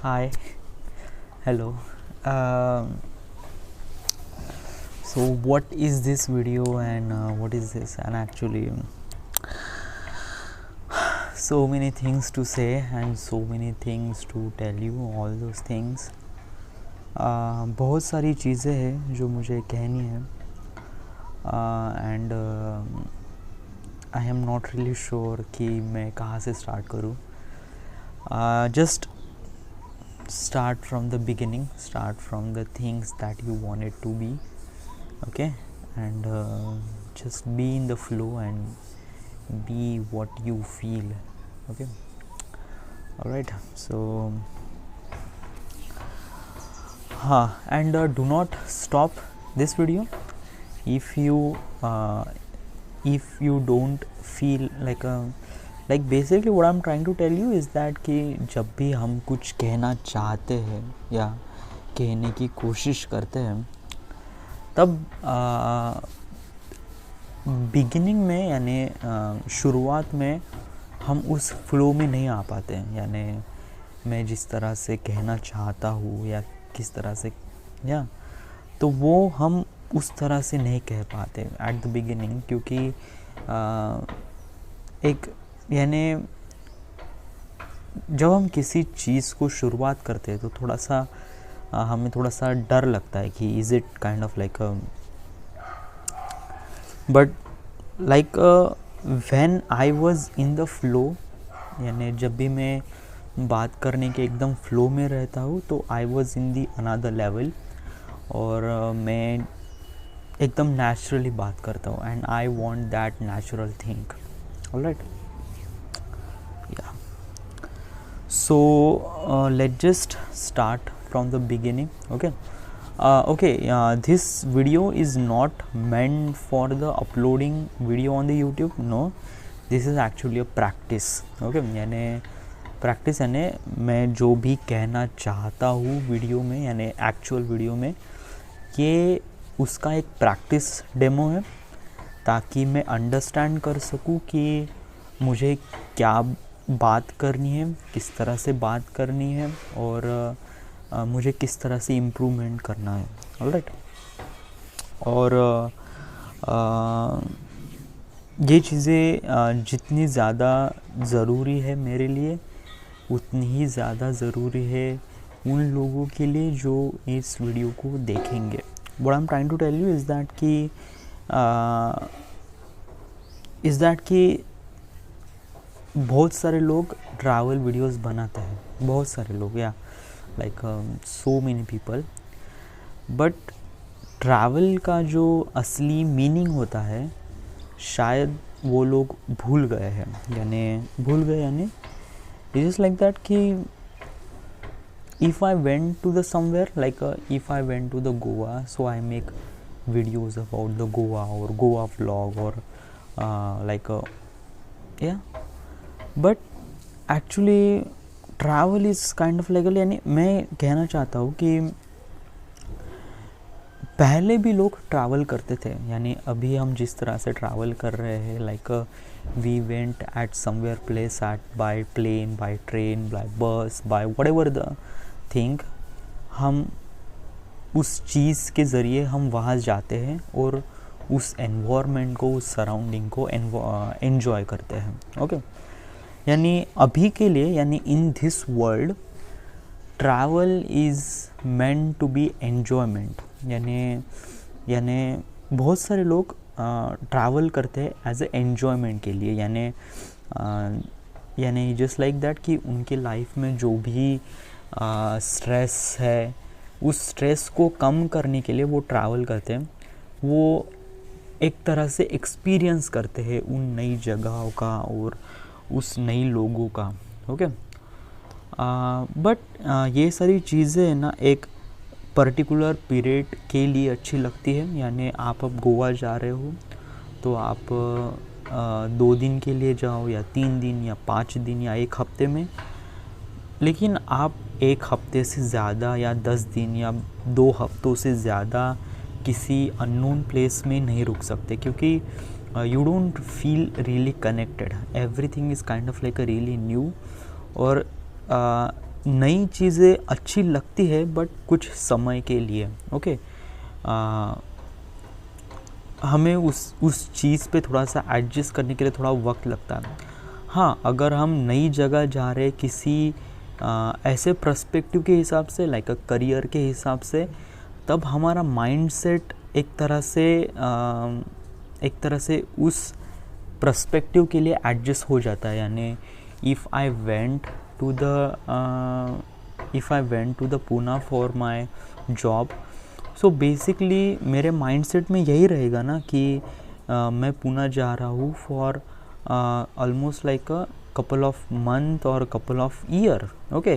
Hi, hello. Um, so, what is this video and what is this? And actually, so many things to say and so many things to tell you. All those things. बहुत सारी चीज़ें हैं जो मुझे कहनी है and I am not really sure कि मैं कहाँ से स्टार्ट करूँ. Just start from the beginning, start from the things that you want it to be, okay, and just be in the flow and be what you feel, okay. All right, so and do not stop this video if you don't feel like basically what I'm trying to tell you is that कि जब भी हम कुछ कहना चाहते हैं या कहने की कोशिश करते हैं तब बिगिनिंग में यानी शुरुआत में हम उस फ्लो में नहीं आ पाते हैं. यानी मैं जिस तरह से कहना चाहता हूँ या किस तरह से या तो वो हम उस तरह से नहीं कह पाते एट द बिगिनिंग, क्योंकि एक यानी जब हम किसी चीज़ को शुरुआत करते हैं तो थोड़ा सा हमें थोड़ा सा डर लगता है कि is it kind of like but like when I was in the flow, यानी जब भी मैं बात करने के एकदम फ्लो में रहता हूँ तो I was in the another level और मैं एकदम नेचुरली बात करता हूँ and I want that natural thing. Alright, so let's just start from the beginning, okay. This video is not meant for the uploading video on the YouTube. No, this is actually a practice, okay. यानी practice यानी मैं जो भी कहना चाहता हूँ video में यानी एक्चुअल वीडियो में, ये उसका एक प्रैक्टिस डेमो है ताकि मैं अंडरस्टैंड कर सकूँ कि मुझे क्या बात करनी है, किस तरह से बात करनी है और मुझे किस तरह से इम्प्रूवमेंट करना है. ऑलराइट, और ये चीज़ें जितनी ज़्यादा ज़रूरी है मेरे लिए उतनी ही ज़्यादा ज़रूरी है उन लोगों के लिए जो इस वीडियो को देखेंगे. What I am trying to tell you is that कि बहुत सारे लोग ट्रैवल वीडियोस बनाते हैं, बहुत सारे लोग या like so many people, but travel का जो असली मीनिंग होता है शायद वो लोग भूल गए हैं. यानी इट इज़ लाइक दैट कि if I went to the somewhere like if I went to the Goa, so I make videos about the Goa और गोवा व्लॉग और लाइक या but actually travel is kind of like, यानी मैं कहना चाहता हूँ कि पहले भी लोग ट्रैवल करते थे. यानी अभी हम जिस तरह से ट्रैवल कर रहे हैं like we went at somewhere place at by plane, by train, by bus, by whatever the thing, हम उस चीज़ के ज़रिए हम वहाँ जाते हैं और उस एनवायरनमेंट को, उस सराउंडिंग को एन्जॉय करते हैं, ओके. यानी अभी के लिए यानी in this world travel is meant to be enjoyment. यानी बहुत सारे लोग ट्रैवल करते हैं एज ए एन्जॉयमेंट के लिए. यानी जस्ट लाइक दैट कि उनके लाइफ में जो भी स्ट्रेस है उस स्ट्रेस को कम करने के लिए वो ट्रैवल करते हैं. वो एक तरह से एक्सपीरियंस करते हैं उन नई जगहों का और उस नई लोगों का, ओके. बट ये सारी चीज़ें ना एक पर्टिकुलर पीरियड के लिए अच्छी लगती है. यानी आप अब गोवा जा रहे हो तो आप 2 दिन के लिए जाओ या 3 दिन या 5 दिन या 1 हफ्ते में, लेकिन आप 1 हफ्ते से ज़्यादा या 10 दिन या 2 हफ्तों से ज़्यादा किसी अननोन प्लेस में नहीं रुक सकते, क्योंकि you don't feel really connected. Everything is kind of like a really new, और नई चीज़ें अच्छी लगती है बट कुछ समय के लिए, ओके। हमें उस चीज़ पे थोड़ा सा एडजस्ट करने के लिए थोड़ा वक्त लगता है। हाँ, अगर हम नई जगह जा रहे किसी ऐसे पर्सपेक्टिव के हिसाब से, लाइक करियर के हिसाब से, तब हमारा माइंडसेट एक तरह से उस पर्सपेक्टिव के लिए एडजस्ट हो जाता है। यानी if I went to the Poona for my job, so basically मेरे माइंडसेट में यही रहेगा ना कि मैं पूना जा रहा हूँ for almost like a couple of month और कपल ऑफ ईयर, ओके।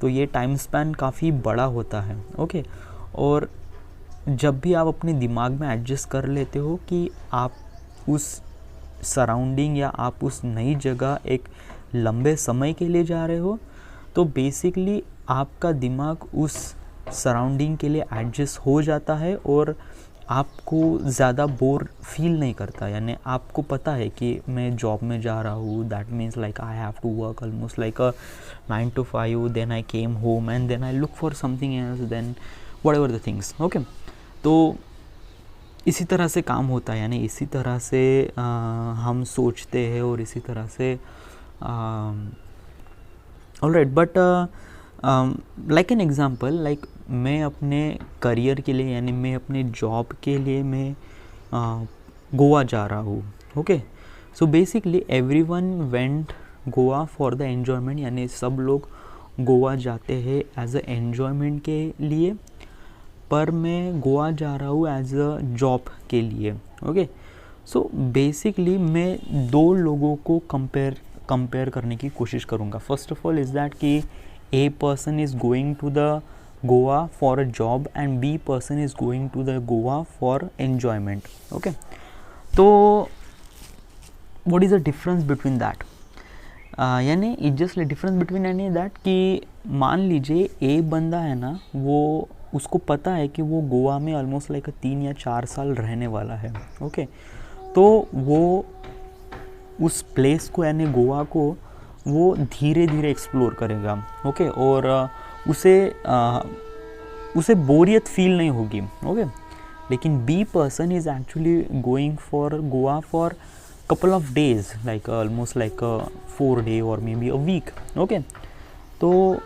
तो ये टाइम स्पैन काफ़ी बड़ा होता है, ओके। और जब भी आप अपने दिमाग में एडजस्ट कर लेते हो कि आप उस सराउंडिंग या आप उस नई जगह एक लंबे समय के लिए जा रहे हो, तो बेसिकली आपका दिमाग उस सराउंडिंग के लिए एडजस्ट हो जाता है और आपको ज़्यादा बोर फील नहीं करता। यानी आपको पता है कि मैं जॉब में जा रहा हूँ, that means like I have to work almost like a 9 to 5, then I came home and then I look for something else, then whatever the things, okay. तो इसी तरह से काम होता है, यानी इसी तरह से हम सोचते हैं और इसी तरह से alright. But like an example, like मैं अपने करियर के लिए यानी मैं अपने जॉब के लिए मैं गोवा जा रहा हूँ, okay. So basically everyone went Goa for the enjoyment, यानी सब लोग गोवा जाते हैं एज अ एन्जॉयमेंट के लिए, पर मैं गोवा जा रहा हूँ एज अ जॉब के लिए, ओके। सो बेसिकली मैं दो लोगों को कंपेयर करने की कोशिश करूँगा। First of all is that कि A person is going to the Goa for a job and B person is going to the Goa for enjoyment, okay. तो what is the difference between that, यानी it just difference between यानी that कि मान लीजिए ए बंदा है ना, वो उसको पता है कि वो गोवा में ऑलमोस्ट लाइक 3 या 4 साल रहने वाला है, ओके। तो वो उस प्लेस को यानी गोवा को वो धीरे धीरे एक्सप्लोर करेगा, ओके। और उसे बोरियत फील नहीं होगी, ओके। लेकिन B person is actually going for Goa for couple of days, like almost like 4 day और maybe a week, okay. तो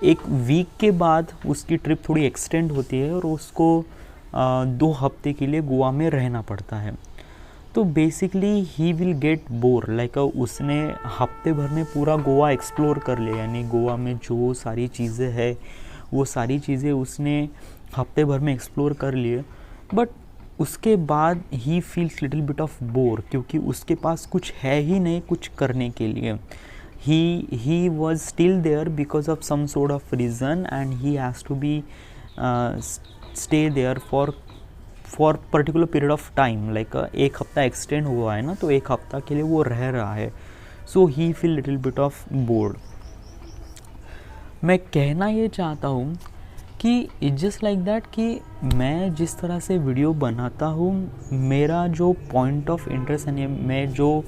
एक वीक के बाद उसकी ट्रिप थोड़ी एक्सटेंड होती है और उसको 2 हफ्ते के लिए गोवा में रहना पड़ता है। तो basically he will get bore, like उसने हफ्ते भर में पूरा गोवा एक्सप्लोर कर लिया, यानी गोवा में जो सारी चीज़ें है वो सारी चीज़ें उसने हफ्ते भर में एक्सप्लोर कर लिए, बट उसके बाद he feels little bit of bore, क्योंकि उसके पास कुछ है ही नहीं कुछ करने के लिए। he was still there because of some sort of reason and he has to be stay there for particular period of time, like एक हफ्ता एक्सटेंड हुआ है ना, तो एक हफ्ता के लिए वो रह रहा है। so he feel little bit of bored। मैं कहना ये चाहता हूँ कि इट्स जस्ट लाइक दैट कि मैं जिस तरह से वीडियो बनाता हूँ, मेरा जो पॉइंट ऑफ इंटरेस्ट यानी मैं जो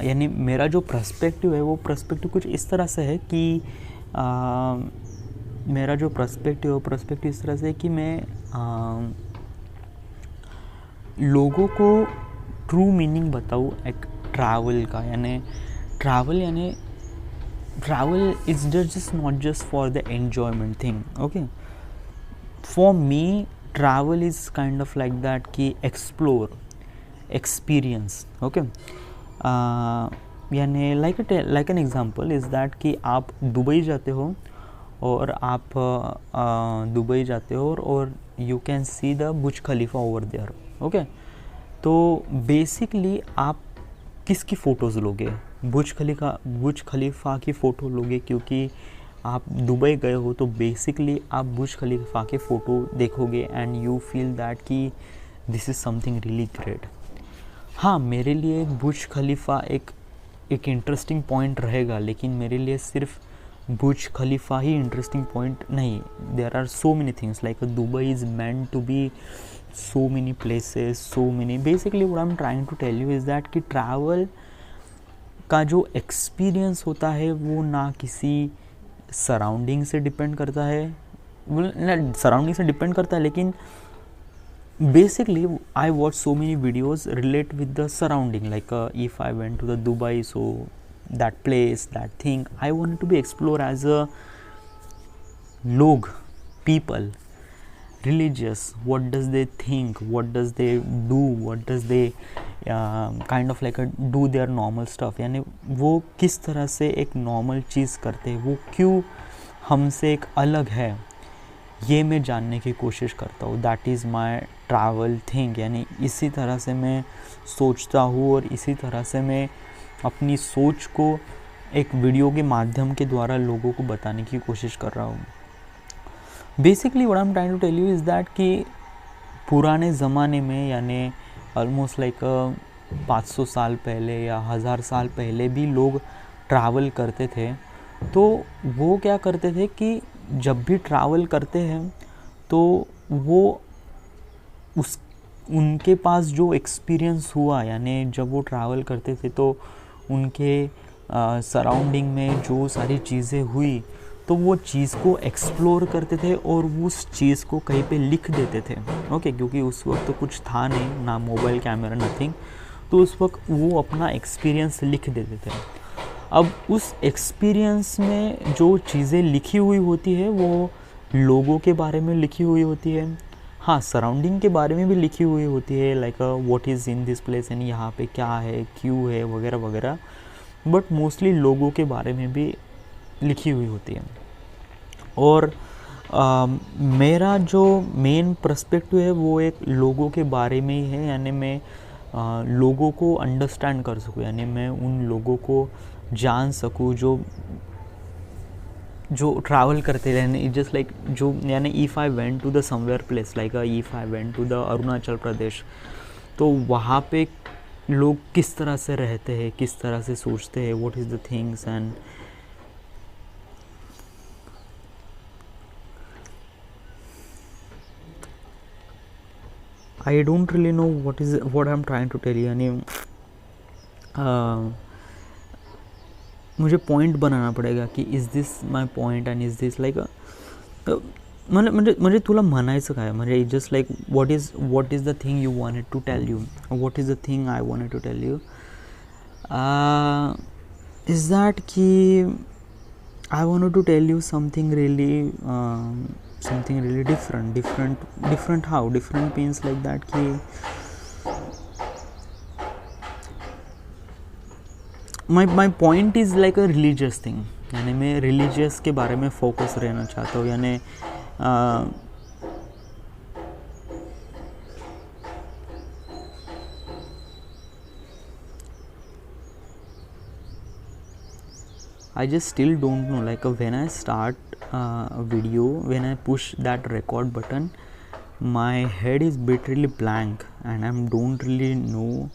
यानी मेरा जो पर्सपेक्टिव है वो पर्सपेक्टिव कुछ इस तरह से है कि मेरा जो पर्सपेक्टिव इस तरह से है कि मैं लोगों को ट्रू मीनिंग बताऊँ एक ट्रैवल का। यानी travel is just not just for the enjoyment thing, okay. For me travel is kind of like that कि एक्सप्लोर एक्सपीरियंस, ओके। यानी like an example is that कि आप दुबई जाते हो और आप दुबई जाते हो और you can see the Burj Khalifa over there, okay. तो बेसिकली आप किसकी फ़ोटोज़ लोगे? बुर्ज खलीफा की फ़ोटो लोगे, क्योंकि आप दुबई गए हो तो बेसिकली आप बुर्ज खलीफा के फ़ोटो देखोगे एंड यू फील दैट कि this is something really great. हाँ, मेरे लिए बुर्ज खलीफा एक इंटरेस्टिंग पॉइंट रहेगा, लेकिन मेरे लिए सिर्फ बुर्ज खलीफा ही इंटरेस्टिंग पॉइंट नहीं। There are so many things, like Dubai is meant to be so many places, so many, basically what I'm trying to tell you is that कि का जो एक्सपीरियंस होता है वो ना किसी सराउंडिंग से डिपेंड करता है, सराउंडिंग से डिपेंड करता है, लेकिन basically I watch so many videos relate with the surrounding, like if I went to the Dubai, so that place, that thing I wanted to be explore as a log people, religious, what does they think, what does they do, what does they kind of like do their normal stuff, यानी वो किस तरह से एक normal चीज़ करते हैं, वो क्यों हमसे एक अलग है, ये मैं जानने की कोशिश करता हूँ. That is my travel thing. यानी इसी तरह से मैं सोचता हूँ और इसी तरह से मैं अपनी सोच को एक वीडियो के माध्यम के द्वारा लोगों को बताने की कोशिश कर रहा हूँ. Basically what I am trying to tell you is that कि पुराने ज़माने में, यानी ऑलमोस्ट लाइक 500 साल पहले या 1000 साल पहले भी लोग ट्रैवल करते थे. तो वो क्या करते थे कि जब भी ट्रैवल करते हैं तो वो उनके पास जो एक्सपीरियंस हुआ, यानी जब वो ट्रैवल करते थे तो उनके सराउंडिंग में जो सारी चीज़ें हुई तो वो चीज़ को एक्सप्लोर करते थे और उस चीज़ को कहीं पे लिख देते थे. ओके, क्योंकि उस वक्त तो कुछ था नहीं, ना मोबाइल कैमरा, नथिंग. तो उस वक्त वो अपना एक्सपीरियंस लिख देते थे. अब उस एक्सपीरियंस में जो चीज़ें लिखी हुई होती है वो लोगों के बारे में लिखी हुई होती है, हाँ सराउंडिंग के बारे में भी लिखी हुई होती है, like what is in this place, यानी यहाँ पे क्या है, क्यों है, वगैरह वगैरह. बट मोस्टली लोगों के बारे में भी लिखी हुई होती है. और मेरा जो मेन पर्सपेक्टिव है वो एक लोगों के बारे में ही है. यानी मैं लोगों को अंडरस्टैंड कर सकूँ, यानी मैं उन लोगों को जान सकूँ जो ट्रैवल करते रहने, जस्ट लाइक जो, यानी if I went to the somewhere place, like if I went to the Arunachal Pradesh, तो वहाँ पे लोग किस तरह से रहते हैं, किस तरह से सोचते हैं, what is the things. And I don't really know what I am trying to tell you. यानी मुझे पॉइंट बनाना पडेगा की is this my point and is this like म्हणजे तुला म्हणायचं काय, म्हणजे just like what is the thing you wanted to tell you, what is the thing I wanted to tell you, is that कि I wanted to tell you something really different. How different means like that कि my point is like a religious thing. यानी मैं religious के बारे में focus रहना चाहता हूँ. यानी I just still don't know, like when I start a video, when I push that record button, my head is literally blank and I don't really know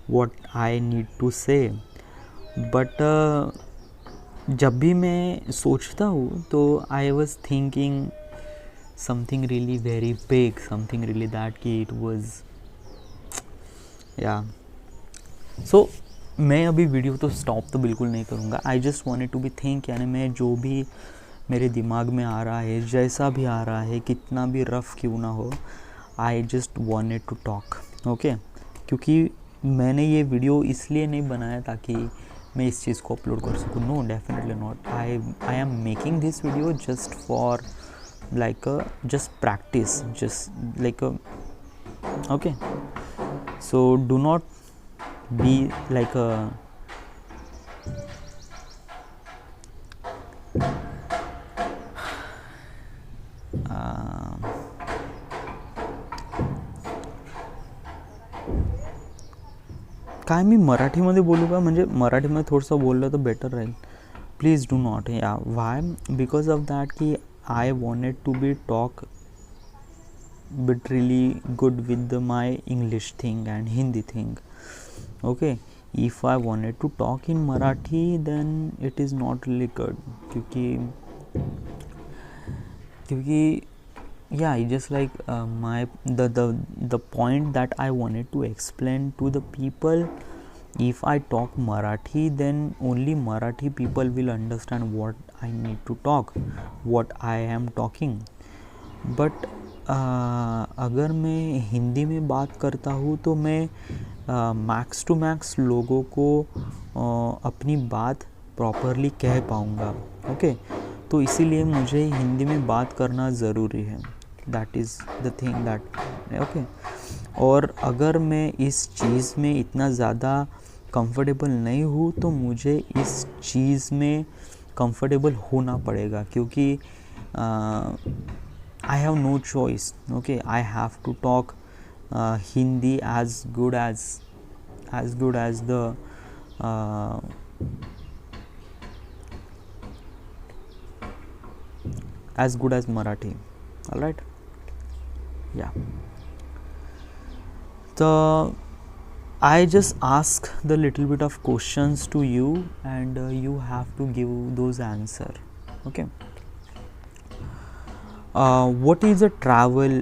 what I need to say. But जब भी मैं सोचता हूँ तो I was thinking something really very big, something really that कि it was या. सो मैं अभी वीडियो तो स्टॉप तो बिल्कुल नहीं करूँगा. I just wanted to be think, यानी मैं जो भी मेरे दिमाग में आ रहा है, जैसा भी आ रहा है, कितना भी रफ़ क्यों ना हो, I just wanted to talk. Okay, क्योंकि मैंने ये वीडियो इसलिए नहीं बनाया ताकि मैं इस चीज़ को अपलोड कर सकूँ. No, definitely not. I am making this video just for like just practice, just like okay. So do not be like काय मी मराठीमध्ये बोलू का, म्हणजे मराठीमध्ये थोडंसं बोललं तर बेटर राहील. Please do not. Yeah why, because of that की I wanted to be talk bit really good with my English thing and Hindi thing. Okay, if I wanted to talk in Marathi then it is not really good क्योंकि yeah, just like the point that I wanted to explain to the people if I talk Marathi, then only Marathi people will understand what I need to talk, what I am talking. But अगर मैं हिंदी में बात करता हूँ तो मैं max to max लोगों को अपनी बात प्रॉपरली कह पाऊँगा. ओके, तो इसीलिए मुझे हिंदी में बात करना ज़रूरी है. That is the thing that okay. और अगर मैं इस चीज़ में इतना ज़्यादा कंफर्टेबल नहीं हूँ तो मुझे इस चीज़ में कंफर्टेबल होना पड़ेगा, क्योंकि I have no choice. Okay, I have to talk Hindi as good as the as good as Marathi. All right. Yeah. So I just ask the little bit of questions to you, and you have to give those answer. Okay. What is the travel,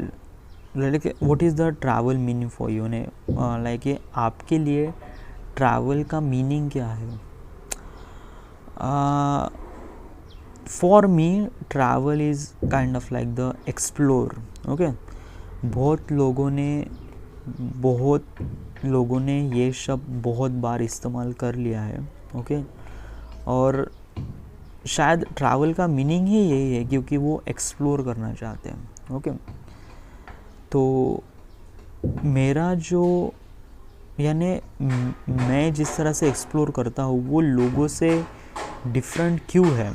like what is the travel meaning for you ने like आपके लिए travel का meaning क्या है? For me travel is kind of like the explore. Okay, बहुत लोगों ने ये शब्द बहुत बार इस्तेमाल कर लिया है. ओके, और शायद ट्रैवल का मीनिंग ही यही है, क्योंकि वो एक्सप्लोर करना चाहते हैं. ओके, तो मेरा जो यानी मैं जिस तरह से एक्सप्लोर करता हूँ वो लोगों से डिफरेंट क्यों है.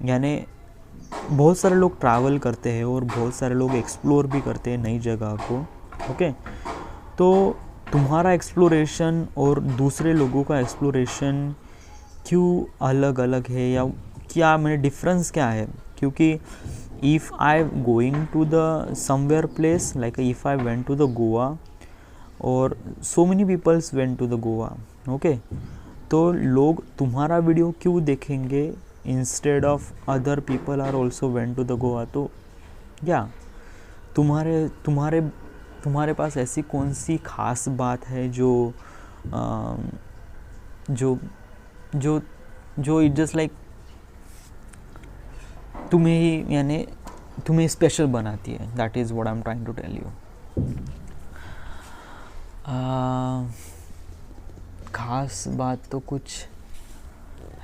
यानी बहुत सारे लोग ट्रैवल करते हैं और बहुत सारे लोग एक्सप्लोर भी करते हैं नई जगह को. ओके, तो तुम्हारा एक्सप्लोरेशन और दूसरे लोगों का एक्सप्लोरेशन क्यों अलग अलग है, या क्या मेरे डिफरेंस क्या है? क्योंकि if I going to the somewhere place, like if I went to the Goa, और so many peoples went to the Goa. Okay, तो लोग तुम्हारा वीडियो क्यों देखेंगे instead of other people are also went to the Goa? तो या तुम्हारे पास ऐसी कौन सी खास बात है जो इट जस्ट लाइक तुम्हें स्पेशल बनाती है? That is what I am trying to tell you. खास बात तो कुछ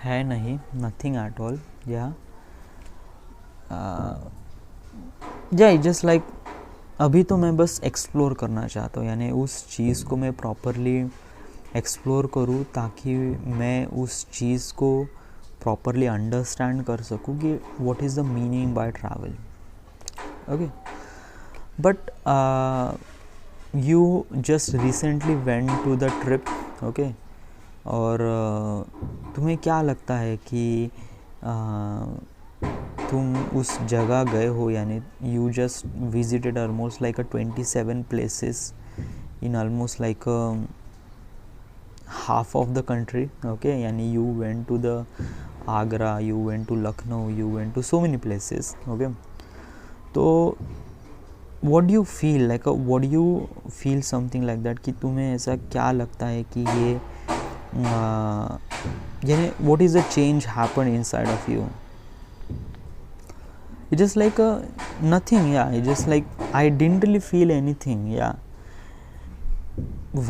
है नहीं, nothing at all. It just like अभी तो मैं बस एक्सप्लोर करना चाहता हूँ, यानी उस चीज़ को मैं प्रॉपरली एक्सप्लोर करूँ ताकि मैं उस चीज़ को प्रॉपरली अंडरस्टैंड कर सकूँ कि what is the meaning by travel. Okay, but you just recently went to the trip. Okay, और तुम्हें क्या लगता है कि तुम उस जगह गए हो, यानी you just visited almost like 27 places in almost like half of the country. Okay, yani you went to the Agra, you went to Lucknow, you went to so many places. Okay, so what do you feel like, what do you feel something like that, कि तुम्हें ऐसा क्या लगता है कि ये यानी what is the change happened inside of you? It's just like nothing. It's just like I didn't really feel anything.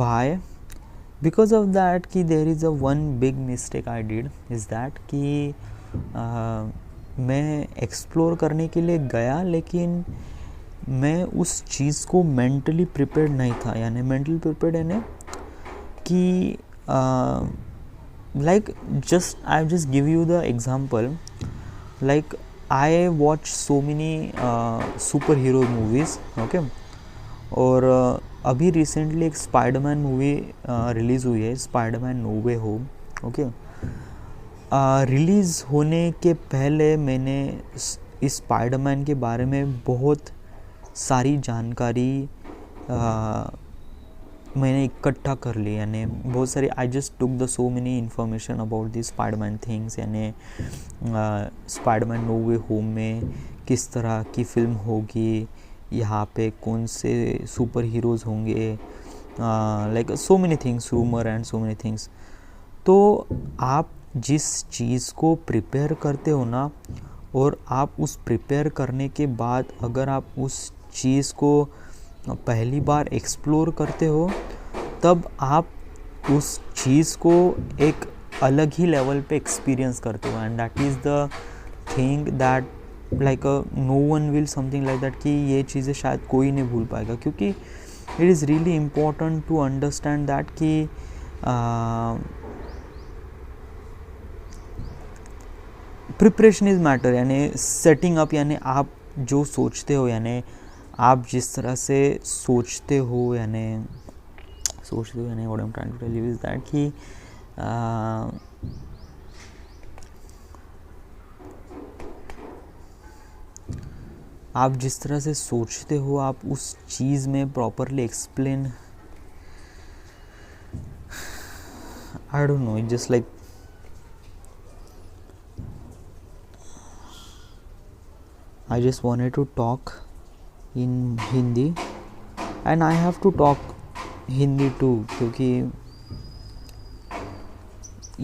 Why? Because of that कि there is a one big mistake I did is that कि मैं explore करने के लिए गया, लेकिन मैं उस चीज़ को मेंटली प्रिपेयर्ड नहीं था. यानी मेंटली प्रिपेयर्ड यानी कि like I just give you the example, like I watch so many super hero movies. Okay, और अभी रिसेंटली एक स्पाइडरमैन मूवी रिलीज़ हुई है, स्पाइडरमैन नो वे होम. ओके, रिलीज़ होने के पहले मैंने इस स्पाइडरमैन के बारे में बहुत सारी जानकारी मैंने इकट्ठा कर ली. यानी बहुत सारी I just took the so many information about this Spiderman things. यानी स्पाइडरमैन नो वे होम में किस तरह की फ़िल्म होगी, यहाँ पे कौन से सुपर हीरोज़ होंगे, like so many things, rumour and so many things. तो आप जिस चीज़ को प्रिपेयर करते हो ना, और आप उस प्रिपेयर करने के बाद अगर आप उस चीज़ को पहली बार एक्सप्लोर करते हो, तब आप उस चीज़ को एक अलग ही लेवल पे एक्सपीरियंस करते हो. And that is the thing that like no one will something like that, कि ये चीज़ें शायद कोई नहीं भूल पाएगा. क्योंकि it is really important to understand that कि प्रिपरेशन इज़ मैटर. यानी सेटिंग अप, यानी आप जो सोचते हो, यानी आप जिस तरह से सोचते हो, यानी what I am trying to tell you is that कि आप जिस तरह से सोचते हो, आप उस चीज़ में properly explain, I don't know, it just like I just wanted to talk in Hindi and I have to talk Hindi too, क्योंकि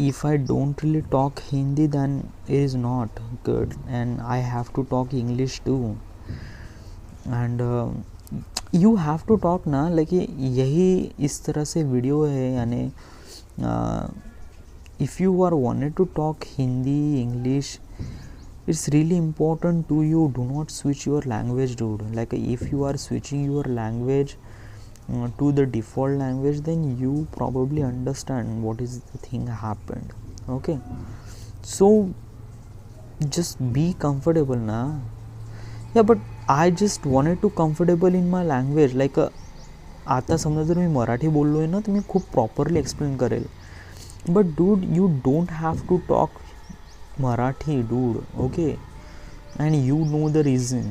if I don't really talk Hindi then it is not good and I have to talk English too. And you have to talk ना, like यही इस तरह से video है. यानी if you are wanted to talk Hindi, English, it's really important to you. Do not switch your language, dude. Like if you are switching your language to the default language, then you probably understand what is the thing happened. Okay, so just be comfortable na. Yeah, but I just wanted to comfortable in my language. Like आता समजा जर मी मराठी बोललोय ना, तर मी खूप properly explain करेल. But dude, you don't have to talk Marathi, dude, okay? And you know the reason.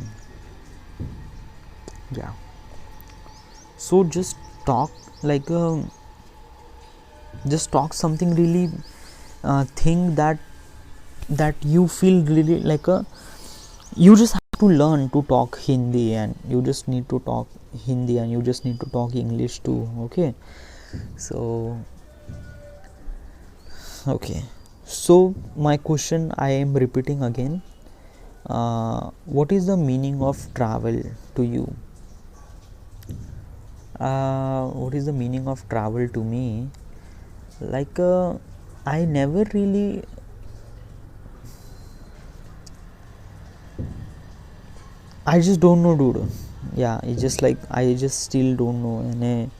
Yeah. So just talk like just talk something really thing that you feel really like you just have to learn to talk Hindi, and you just need to talk Hindi, and you just need to talk English too, okay? So okay. So my question, I am repeating again, what is the meaning of travel to you? What is the meaning of travel to me? Like I never really, I just don't know, dude. Yeah, it's just like I just still don't know. And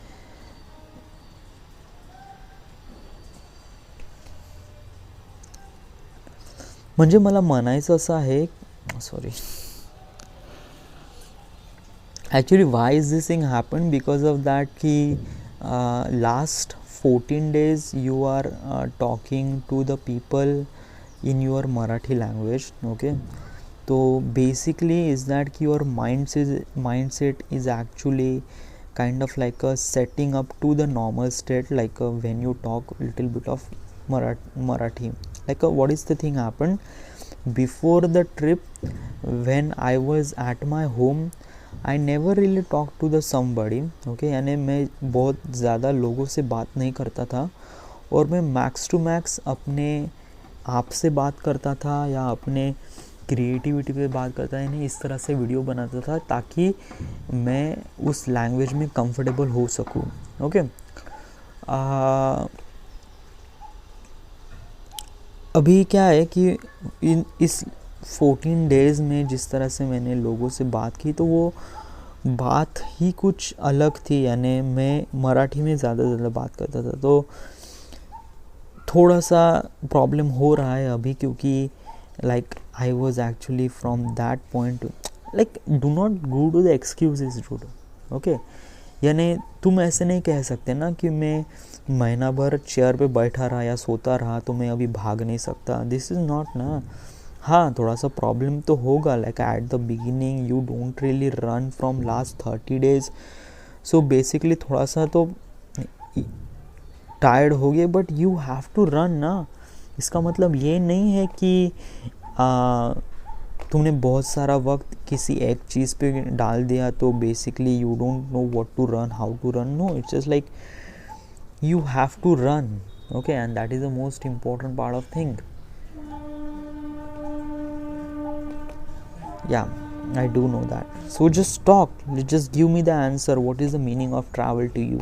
म्हणजे मला म्हणायचं असं आहे, sorry, actually Y is this thing happen, because of that की last 14 days you are talking to the people in your Marathi language, okay? So basically is that ki your mindset is actually kind of like a setting up to the normal state, like when you talk a little bit of Marathi. Like what is the thing happened before the trip, when I was at my home, I never really talked to the somebody, okay? यानी मैं बहुत ज़्यादा लोगों से बात नहीं करता था, और मैं मैक्स टू मैक्स अपने आप से बात करता था या अपने क्रिएटिविटी पे बात करता है, यानी इस तरह से वीडियो बनाता था ताकि मैं उस लैंग्वेज में कंफर्टेबल हो सकूँ, ओके? अभी क्या है कि इस 14 days में जिस तरह से मैंने लोगों से बात की, तो वो बात ही कुछ अलग थी. यानी मैं मराठी में ज़्यादा बात करता था, तो थोड़ा सा प्रॉब्लम हो रहा है अभी, क्योंकि like I was actually from that point, like do not go to the excuses, dude, okay? यानी तुम ऐसे नहीं कह सकते ना कि मैं महीना भर चेयर पे बैठा रहा या सोता रहा तो मैं अभी भाग नहीं सकता. दिस इज़ नॉट ना. हाँ, थोड़ा सा प्रॉब्लम तो होगा, like at the beginning you don't really run from last 30 days, so basically थोड़ा सा तो टायर्ड हो गए, but you have to run ना. इसका मतलब ये नहीं है कि तुमने बहुत सारा वक्त किसी एक चीज़ पे डाल दिया तो basically you don't know what to run, how to run. No, it's just like you have to run, okay, and that is the most important part of thing. Yeah, I do know that. So just talk, just give me the answer. What is the meaning of travel to you?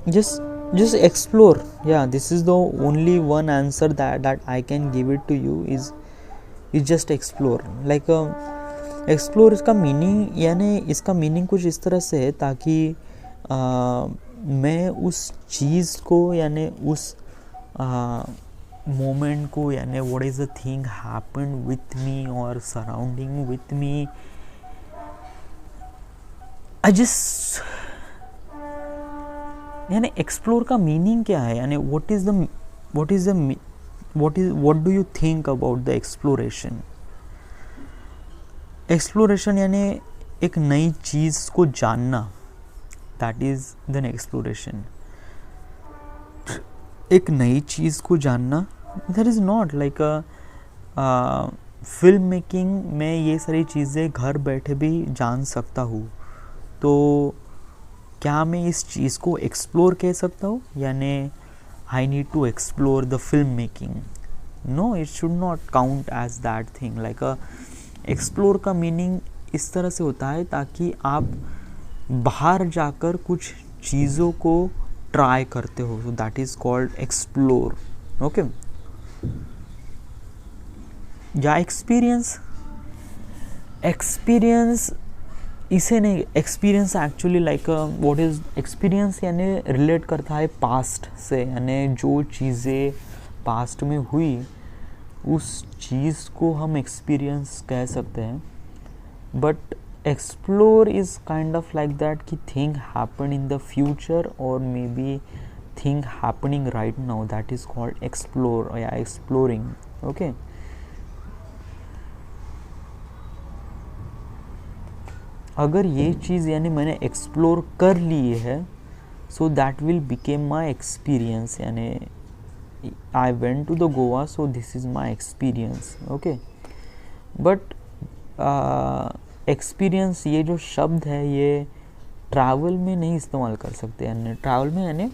Just explore. Yeah, this is the only one answer that I can give it to you is just explore. Like explore इसका meaning, यानी इसका meaning कुछ इस तरह से है ताकि मैं उस चीज़ को, यानी उस मोमेंट को, यानी what is the thing happened with me और surrounding with me, I just, यानी एक्सप्लोर का मीनिंग क्या है, यानी what do you think about the exploration? Exploration यानी एक नई चीज़ को जानना, दैट इज़ देन एक्सप्लोरेशन. एक नई चीज़ को जानना, that is not like film making में ये सारी चीज़ें घर बैठे भी जान सकता हूँ. तो क्या मैं इस चीज़ को एक्सप्लोर कह सकता हूँ, यानी I need to explore the film making? No, it should not count as that thing. Like explore का मीनिंग इस तरह से होता है ताकि आप बाहर जाकर कुछ चीज़ों को ट्राई करते हो, so that is called explore. Okay, या एक्सपीरियंस इसे नहीं, experience actually like what is experience, यानी रिलेट करता है पास्ट से, यानी जो चीज़ें पास्ट में हुई उस चीज़ को हम एक्सपीरियंस कह सकते हैं. But explore is kind of like that कि thing happen in the future और maybe thing happening right now, that is called explore या एक्सप्लोरिंग. ओके, अगर ये चीज़ यानी मैंने एक्सप्लोर कर ली है, so that will became my experience, यानी I went to the Goa, so this is my experience. Okay, but experience ये जो शब्द है ये ट्रैवल में नहीं इस्तेमाल कर सकते. यानी ट्रैवल में यानी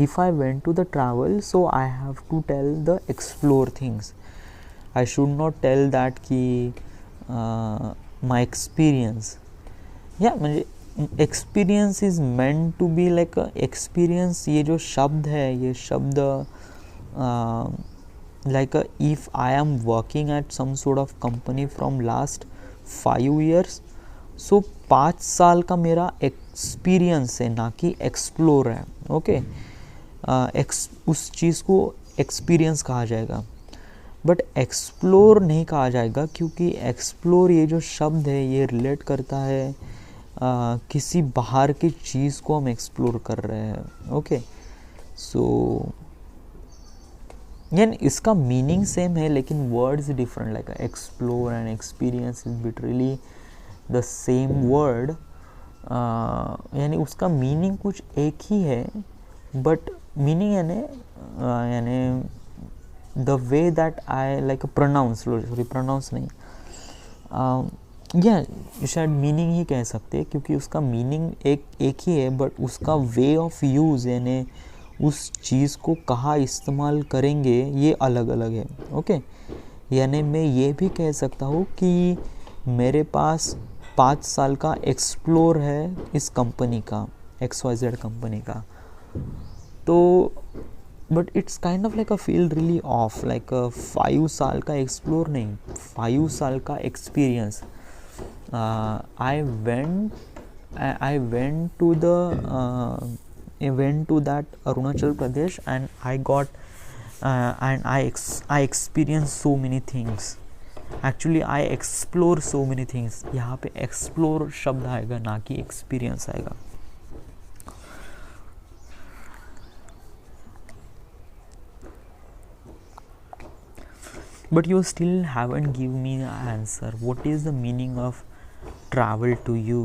if I went to the travel, so I have to tell the explore things. I should not tell that कि my experience. Yeah, म्हणजे experience is meant to be like a experience. ये जो शब्द है, ये शब्द like if I am working at some sort of company from last 5 years, so 5 साल का मेरा एक्सपीरियंस है, ना कि एक्सप्लोर है. ओके, उस चीज़ को एक्सपीरियंस कहा जाएगा, बट एक्सप्लोर नहीं कहा जाएगा, क्योंकि एक्सप्लोर ये जो शब्द है ये रिलेट करता है किसी बाहर की चीज़ को हम एक्सप्लोर कर रहे हैं. ओके, सो यानी इसका मीनिंग सेम है लेकिन words different. Like explore and experience is literally the same word, यानी उसका मीनिंग कुछ एक ही है, बट मीनिंग यानी the way that I like pronounce नहीं, या शायद मीनिंग ही कह सकते हैं, क्योंकि उसका मीनिंग एक ही है, बट उसका वे ऑफ यूज़ यानी उस चीज़ को कहाँ इस्तेमाल करेंगे ये अलग अलग है. ओके, यानी मैं ये भी कह सकता हूँ कि मेरे पास 5 साल का एक्सप्लोर है इस कंपनी का, XYZ कंपनी का. तो but it's kind of like a feel really of, like 5 साल का एक्सप्लोर नहीं, 5 साल का experience. I went to that Arunachal Pradesh and I got and I experienced so many things. Actually I explore so many things. यहाँ पे explore शब्द आएगा, ना कि experience आएगा. But you still haven't given me the answer. What is the meaning of travel to you?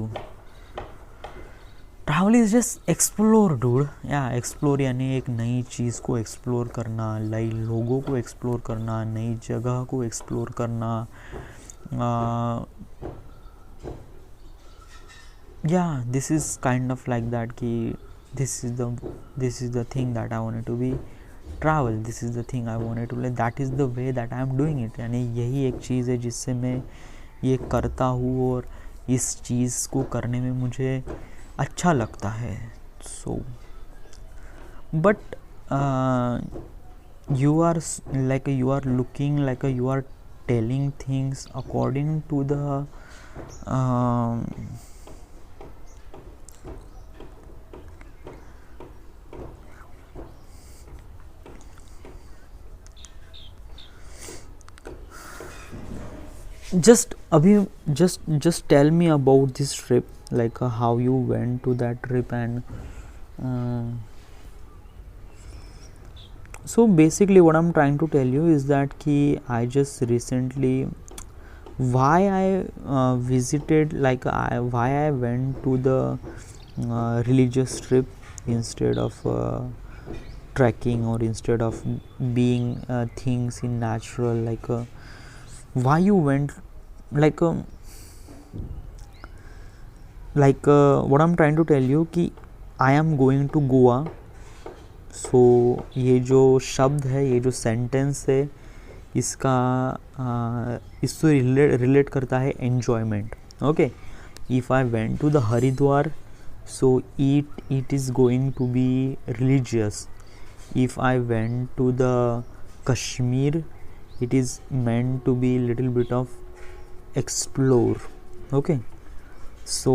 Travel is just explore dude, या explore यानी एक नई चीज़ को एक्सप्लोर करना, नई लोगों को एक्सप्लोर करना, नई जगह को एक्सप्लोर करना. Yeah, this is kind of like that कि this is the thing that I wanted to be travel, this is the thing I wanted to like, that is the way that I am doing it. यानी यही एक चीज़ है जिससे मैं ये करता हूँ और इस चीज़ को करने में मुझे अच्छा लगता है. So but you are like you are looking like you are telling things according to the just tell me about this trip, like how you went to that trip. And so basically what I'm trying to tell you is that I just recently, why I visited, like why I went to the religious trip instead of trekking, or instead of being things in natural, like why you went, like what I'm trying to tell you कि I am going to Goa. So ये जो शब्द है, ये जो sentence है, इसका इससे रिलेट करता है enjoyment. Okay, if I went to the Haridwar, so it is going to be religious. If I went to the Kashmir, it is meant to be little bit of explore. Okay, so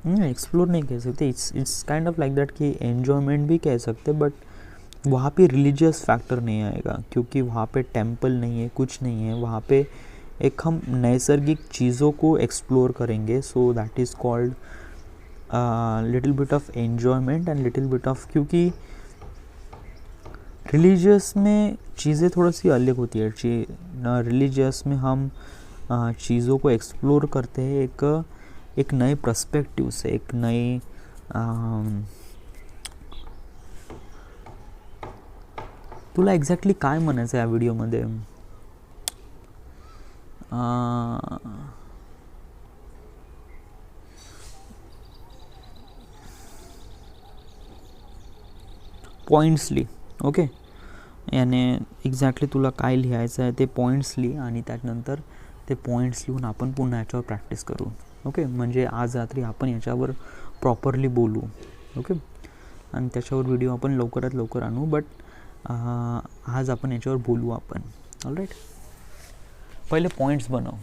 explore नहीं कह सकते, it's kind of like that कि enjoyment भी कह सकते, but वहाँ पे religious factor नहीं आएगा क्योंकि वहाँ पे टेम्पल नहीं है, कुछ नहीं है. वहाँ पे एक हम नैसर्गिक चीज़ों को एक्सप्लोर करेंगे. So that is called little bit of enjoyment and little bit of, क्योंकि रिलीजियस में चीज़ें थोड़ी सी अलग होती है. रिलीजियस में हम चीज़ों को एक्सप्लोर करते हैं एक नए पर्सपेक्टिव से, एक नए तुला एक्झॅक्टली काय म्हणायचं या व्हिडिओमध्ये. पॉईंट्स ली. ओके, याने एक्झॅक्टली तुला काय लिहायचं आहे ते पॉईंट्स ली, आणि त्यानंतर ते पॉईंट्स लिहून आपण पुन्हा याच्यावर प्रॅक्टिस करू. ओके, म्हणजे आज रात्री आपण याच्यावर प्रॉपरली बोलू. ओके, आणि त्याच्यावर व्हिडिओ आपण लवकरात लवकर आणू, बट आज आपण याच्यावर बोलू आपण. ऑलराईट, पहिले पॉईंट्स बनव.